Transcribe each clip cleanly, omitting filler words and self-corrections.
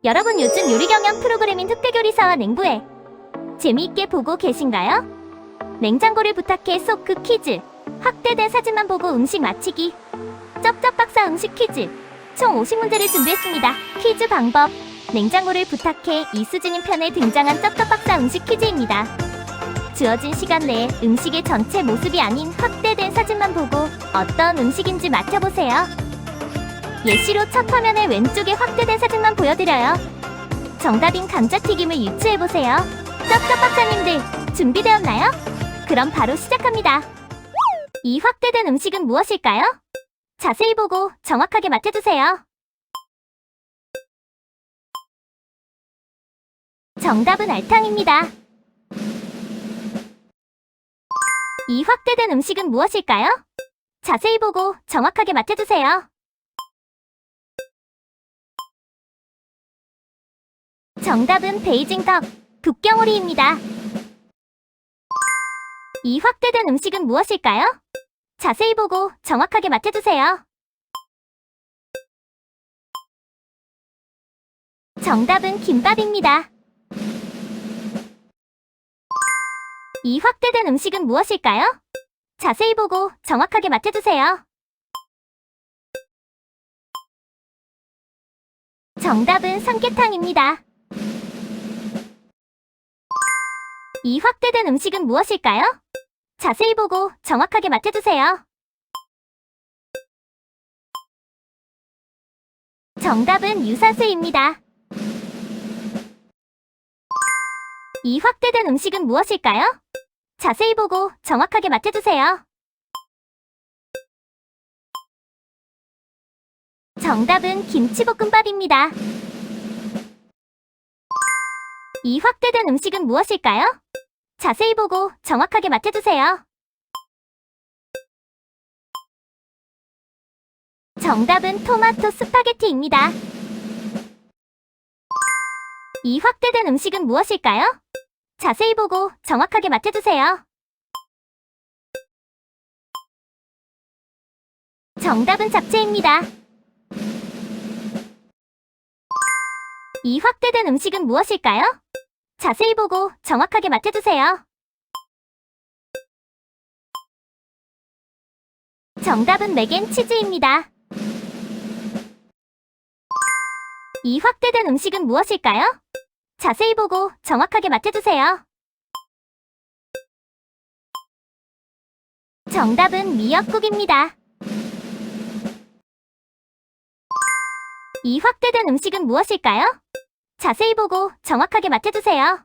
여러분 요즘 요리 경연 프로그램인 흑돼요리사와 냉부에 재미있게 보고 계신가요? 냉장고를 부탁해 소크 퀴즈, 확대된 사진만 보고 음식 맞히기, 쩝쩝박사 음식 퀴즈, 총 50문제를 준비했습니다. 퀴즈 방법, 냉장고를 부탁해 이수진님 편에 등장한 쩝쩝박사 음식 퀴즈입니다. 주어진 시간 내에 음식의 전체 모습이 아닌 확대된 사진만 보고 어떤 음식인지 맞춰보세요. 예시로 첫 화면의 왼쪽에 확대된 사진만 보여드려요. 정답인 감자튀김을 유추해보세요. 쩝쩝박사님들 준비되었나요? 그럼 바로 시작합니다. 이 확대된 음식은 무엇일까요? 자세히 보고 정확하게 맞춰주세요. 정답은 알탕입니다. 이 확대된 음식은 무엇일까요? 자세히 보고 정확하게 맞춰주세요. 정답은 베이징 덕, 북경오리입니다. 이 확대된 음식은 무엇일까요? 자세히 보고 정확하게 맞춰주세요. 정답은 김밥입니다. 이 확대된 음식은 무엇일까요? 자세히 보고 정확하게 맞춰주세요. 정답은 삼계탕입니다. 이 확대된 음식은 무엇일까요? 자세히 보고 정확하게 맞춰주세요. 정답은 유산슬입니다. 이 확대된 음식은 무엇일까요? 자세히 보고 정확하게 맞춰주세요. 정답은 김치볶음밥입니다. 이 확대된 음식은 무엇일까요? 자세히 보고 정확하게 맞춰주세요. 정답은 토마토 스파게티입니다. 이 확대된 음식은 무엇일까요? 자세히 보고 정확하게 맞춰주세요. 정답은 잡채입니다. 이 확대된 음식은 무엇일까요? 자세히 보고 정확하게 맞춰주세요. 정답은 맥앤치즈입니다. 이 확대된 음식은 무엇일까요? 자세히 보고 정확하게 맞춰주세요. 정답은 미역국입니다. 이 확대된 음식은 무엇일까요? 자세히 보고 정확하게 맞춰주세요.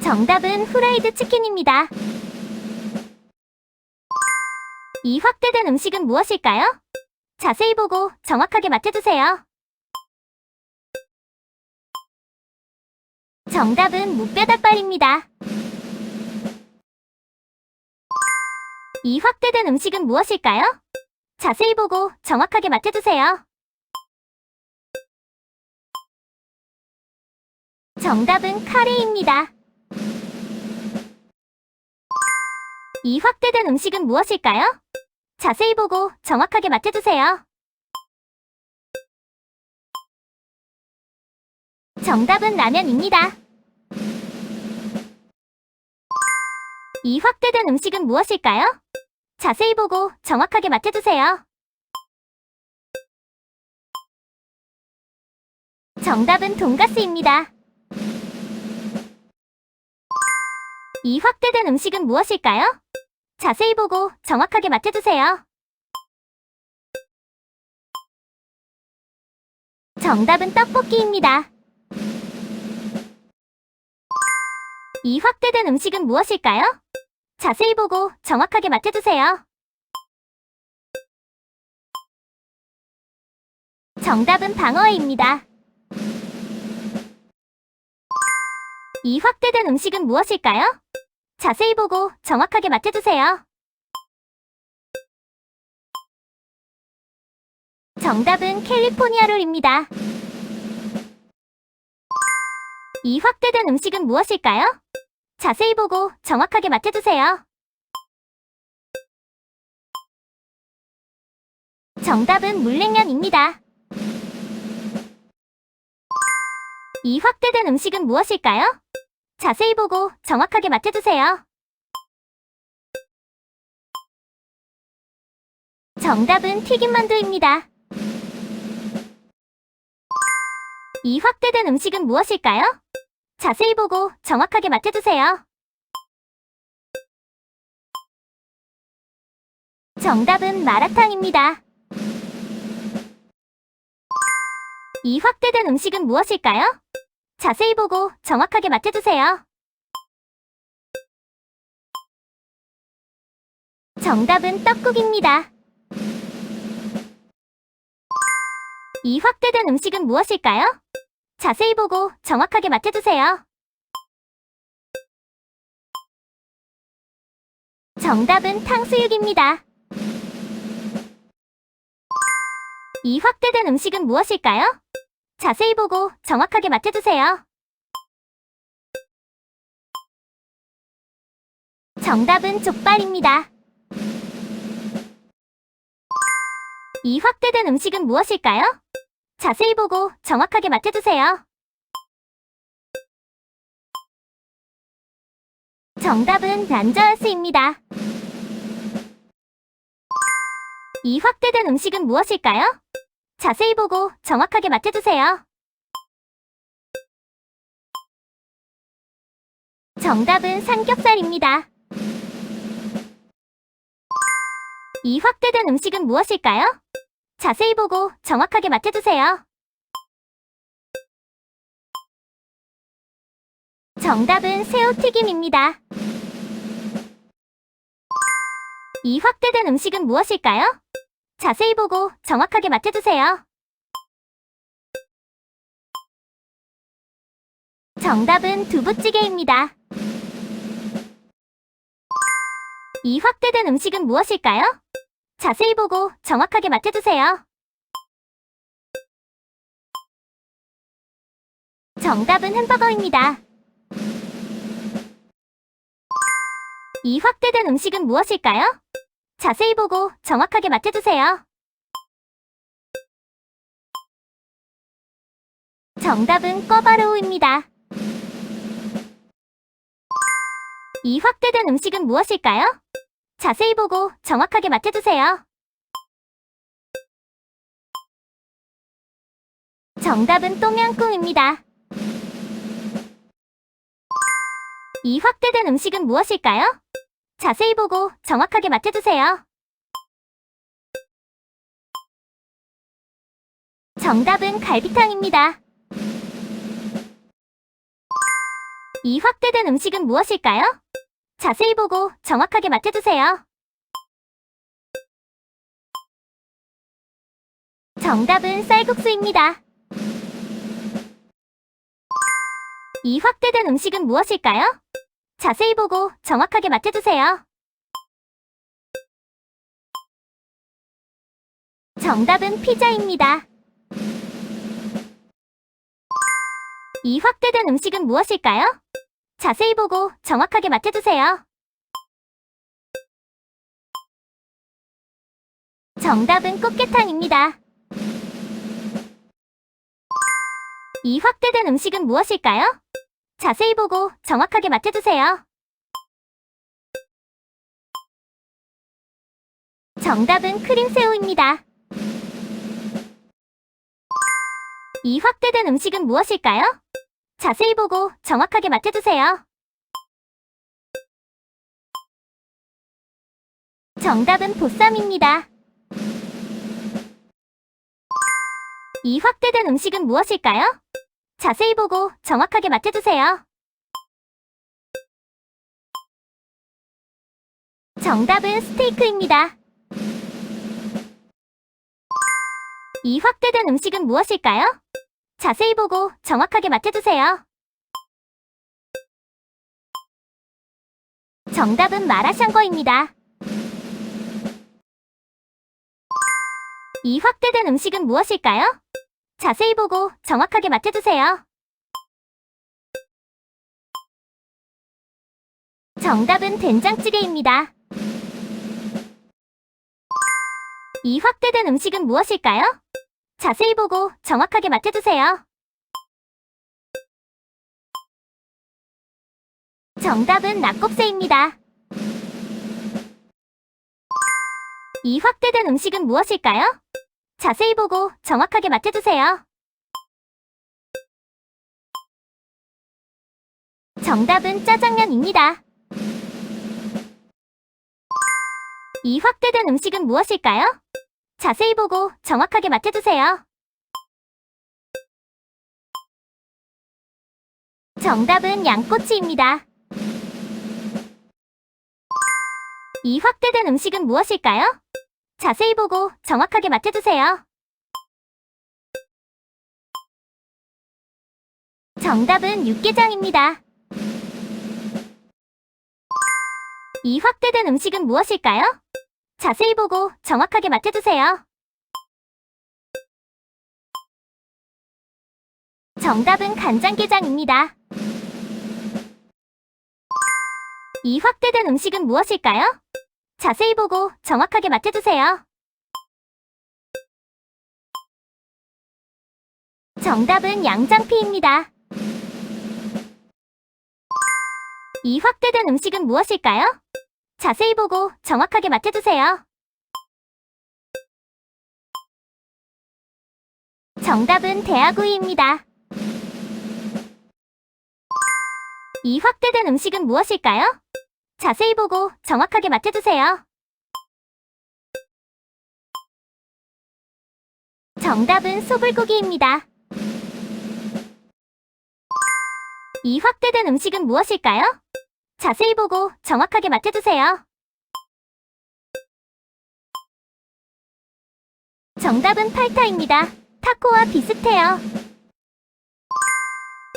정답은 후라이드 치킨입니다. 이 확대된 음식은 무엇일까요? 자세히 보고 정확하게 맞춰주세요. 정답은 무뼈닭발입니다. 이 확대된 음식은 무엇일까요? 자세히 보고 정확하게 맞춰주세요. 정답은 카레입니다. 이 확대된 음식은 무엇일까요? 자세히 보고 정확하게 맞춰주세요. 정답은 라면입니다. 이 확대된 음식은 무엇일까요? 자세히 보고 정확하게 맞춰주세요. 정답은 돈가스입니다. 이 확대된 음식은 무엇일까요? 자세히 보고 정확하게 맞춰주세요. 정답은 떡볶이입니다. 이 확대된 음식은 무엇일까요? 자세히 보고 정확하게 맞춰주세요. 정답은 방어회입니다. 이 확대된 음식은 무엇일까요? 자세히 보고 정확하게 맞춰주세요. 정답은 캘리포니아 롤입니다. 이 확대된 음식은 무엇일까요? 자세히 보고 정확하게 맞춰주세요. 정답은 물냉면입니다. 이 확대된 음식은 무엇일까요? 자세히 보고 정확하게 맞춰주세요. 정답은 튀김만두입니다. 이 확대된 음식은 무엇일까요? 자세히 보고 정확하게 맞춰주세요. 정답은 마라탕입니다. 이 확대된 음식은 무엇일까요? 자세히 보고 정확하게 맞춰주세요. 정답은 떡국입니다. 이 확대된 음식은 무엇일까요? 자세히 보고 정확하게 맞춰주세요. 정답은 탕수육입니다. 이 확대된 음식은 무엇일까요? 자세히 보고 정확하게 맞춰주세요. 정답은 족발입니다. 이 확대된 음식은 무엇일까요? 자세히 보고 정확하게 맞춰주세요. 정답은 란저어스입니다. 이 확대된 음식은 무엇일까요? 자세히 보고 정확하게 맞춰주세요. 정답은 삼겹살입니다. 이 확대된 음식은 무엇일까요? 자세히 보고 정확하게 맞춰주세요. 정답은 새우튀김입니다. 이 확대된 음식은 무엇일까요? 자세히 보고 정확하게 맞춰주세요. 정답은 두부찌개입니다. 이 확대된 음식은 무엇일까요? 자세히 보고 정확하게 맞춰주세요. 정답은 햄버거입니다. 이 확대된 음식은 무엇일까요? 자세히 보고 정확하게 맞춰주세요. 정답은 꿔바로우입니다. 이 확대된 음식은 무엇일까요? 자세히 보고 정확하게 맞춰주세요. 정답은 똠양꿍입니다. 이 확대된 음식은 무엇일까요? 자세히 보고 정확하게 맞춰주세요. 정답은 갈비탕입니다. 이 확대된 음식은 무엇일까요? 자세히 보고 정확하게 맞춰주세요. 정답은 쌀국수입니다. 이 확대된 음식은 무엇일까요? 자세히 보고 정확하게 맞춰주세요. 정답은 피자입니다. 이 확대된 음식은 무엇일까요? 자세히 보고 정확하게 맞춰주세요. 정답은 꽃게탕입니다. 이 확대된 음식은 무엇일까요? 자세히 보고 정확하게 맞춰주세요. 정답은 크림새우입니다. 이 확대된 음식은 무엇일까요? 자세히 보고 정확하게 맞춰주세요. 정답은 보쌈입니다. 이 확대된 음식은 무엇일까요? 자세히 보고 정확하게 맞춰주세요. 정답은 스테이크입니다. 이 확대된 음식은 무엇일까요? 자세히 보고 정확하게 맞춰주세요. 정답은 마라샹궈입니다. 이 확대된 음식은 무엇일까요? 자세히 보고 정확하게 맞춰주세요. 정답은 된장찌개입니다. 이 확대된 음식은 무엇일까요? 자세히 보고 정확하게 맞춰주세요. 정답은 낙곱새입니다. 이 확대된 음식은 무엇일까요? 자세히 보고 정확하게 맞춰주세요. 정답은 짜장면입니다. 이 확대된 음식은 무엇일까요? 자세히 보고 정확하게 맞춰주세요. 정답은 양꼬치입니다. 이 확대된 음식은 무엇일까요? 자세히 보고 정확하게 맞춰주세요. 정답은 육개장입니다. 이 확대된 음식은 무엇일까요? 자세히 보고 정확하게 맞춰주세요. 정답은 간장게장입니다. 이 확대된 음식은 무엇일까요? 자세히 보고 정확하게 맞춰주세요. 정답은 양장피입니다. 이 확대된 음식은 무엇일까요? 자세히 보고 정확하게 맞춰주세요. 정답은 대하구이입니다. 이 확대된 음식은 무엇일까요? 자세히 보고 정확하게 맞춰주세요. 정답은 소불고기입니다. 이 확대된 음식은 무엇일까요? 자세히 보고 정확하게 맞춰주세요. 정답은 팔타입니다. 타코와 비슷해요.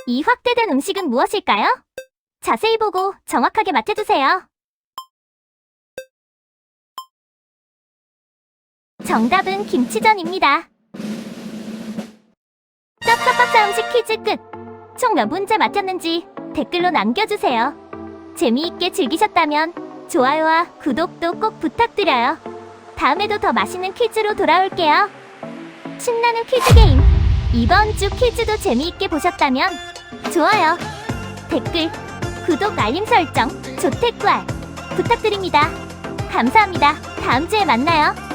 이 확대된 음식은 무엇일까요? 자세히 보고 정확하게 맞춰주세요. 정답은 김치전입니다. 쩝쩝박사 음식 퀴즈 끝! 총 몇 문제 맞췄는지 댓글로 남겨주세요. 재미있게 즐기셨다면 좋아요와 구독도 꼭 부탁드려요. 다음에도 더 맛있는 퀴즈로 돌아올게요. 신나는 퀴즈 게임! 이번 주 퀴즈도 재미있게 보셨다면 좋아요, 댓글, 구독, 알림 설정, 조태꿀 부탁드립니다. 감사합니다. 다음 주에 만나요.